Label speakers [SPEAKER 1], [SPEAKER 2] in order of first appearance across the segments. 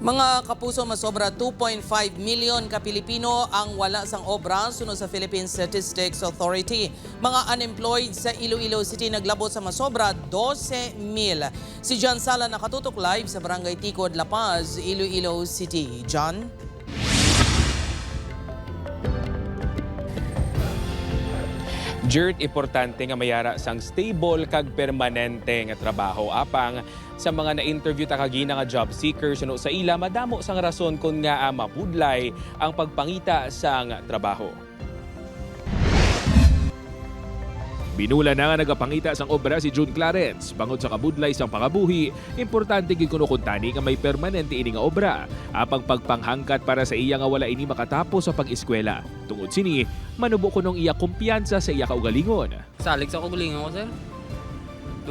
[SPEAKER 1] Mga kapuso, masobra 2.5 million ka Pilipino ang wala sang obra sunod sa Philippine Statistics Authority. Mga unemployed sa Iloilo City naglabot sa masobra 12,000. Si John Sala nakatutok live sa Barangay Ticod, La Paz, Iloilo City. John?
[SPEAKER 2] Jert, importante nga mayara sang stable kag permanente nga trabaho apang sa mga na-interview ta kagina nga job seekers no sa ila madamo sang rason kun nga mapudlay ang pagpangita sang trabaho. Binula na nga nagapangita sang obra si June Clarence. Bangod sa kabudlay sang pangabuhi, importante gid kuno kuntani nga may permanente ini nga obra. Apang pagpanghangkat para sa iya nga wala ini makatapos sa pag-eskwela. Tungod sini, manubo kunong iya kumpiyansa sa iya kaugalingon.
[SPEAKER 3] Salig sa kaugalingon ko, sir.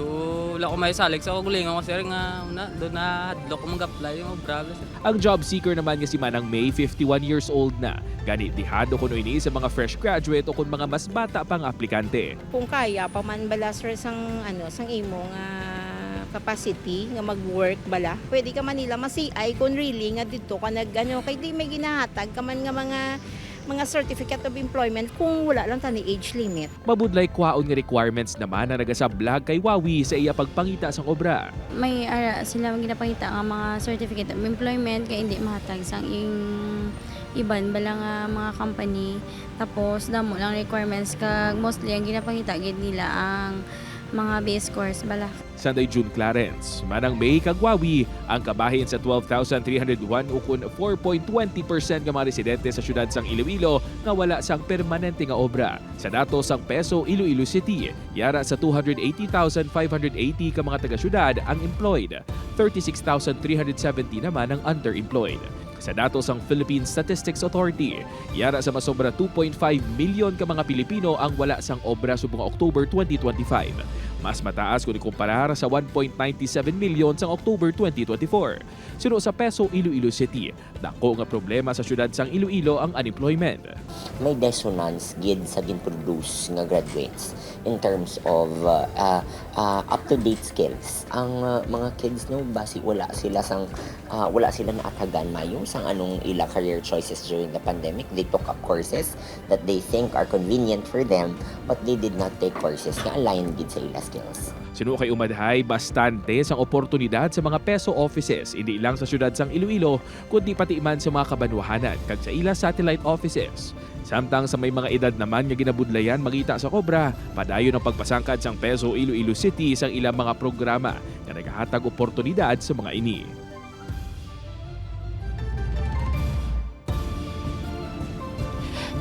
[SPEAKER 3] Wala ko may salig sa kaugalingon ko, sir, nga doon na hadlok ko mag-apply yung obra.
[SPEAKER 2] Ang job seeker naman nga si Manang May, 51 years old na. Gani dihado kuno ini sa mga fresh graduate o kung mga mas bata pang aplikante.
[SPEAKER 4] Kung kaya pa man bala sir sang sang imo nga capacity nga mag-work bala, pwede ka man nila masi-ay kung really nga dito ka kay di may ginahatag ka man nga mga certificate of employment kung wala lang tani age limit.
[SPEAKER 2] Mabudlay kwaon nga requirements naman na nagasablag kay Wawi sa iya pagpangita sang obra.
[SPEAKER 5] May sila ginapangita nga mga certificate of employment kaya hindi mahatag sang iban bala nga mga company. Tapos damo lang requirements kag mostly ang ginapangita gid nila ang mga base course bala.
[SPEAKER 2] Sanday June Clarence, Manang May kagwawi ang kabahin sa 12,301 ukon 4.20% nga mga residente sa syudad sang Iloilo nga wala sang permanente nga obra. Sa datos sang Peso Iloilo City, yara sa 280,580 ka mga taga-syudad ang employed, 36,370 naman ang underemployed. Sa datos ng Philippine Statistics Authority, yara sa masobra 2.5 million ka mga Pilipino ang wala sang obra subong October 2025. Mas mataas kung ikumpara sa 1.97 million sa October 2024. Suno sa Peso Iloilo City, dako nga problema sa syudad sang Iloilo ang unemployment.
[SPEAKER 6] May dissonance gid sa gin-produce nga graduates in terms of up-to-date skills. Ang mga kids no basi wala sila naatagan mayo sang anong ila career choices during the pandemic. They took up courses that they think are convenient for them but they did not take courses nga align gid sa ila skills.
[SPEAKER 2] Sino kay umadhay bastante sang oportunidad sa mga peso offices, hindi lang sa syudad sang Iloilo, kundi pati man sa mga kabanwahanan kag sa ila satellite offices. Samtang sa may mga edad naman nga ginabudlayan mangita sa kobra, padayon ang pagpasangkad sang Peso Iloilo City sang ilang mga programa nga nagahatag oportunidad sa mga ini.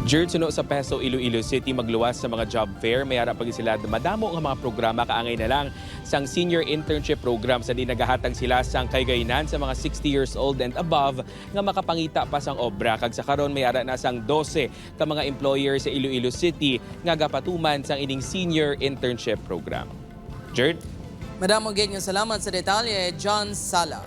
[SPEAKER 2] Jert, suno sa Peso Iloilo City magluwas sa mga job fair, mayara pag sila madamo nga mga programa kaangay na lang sang senior internship program sa di nagahatag sila sang kaygaynan sa mga 60 years old and above nga makapangita pa sang obra kag sa karon mayara na sang 12 ka mga employer sa Iloilo City nga gapatuman sang ining senior internship program. Jert?
[SPEAKER 1] Madamo gid nga salamat sa detalye, John Sala.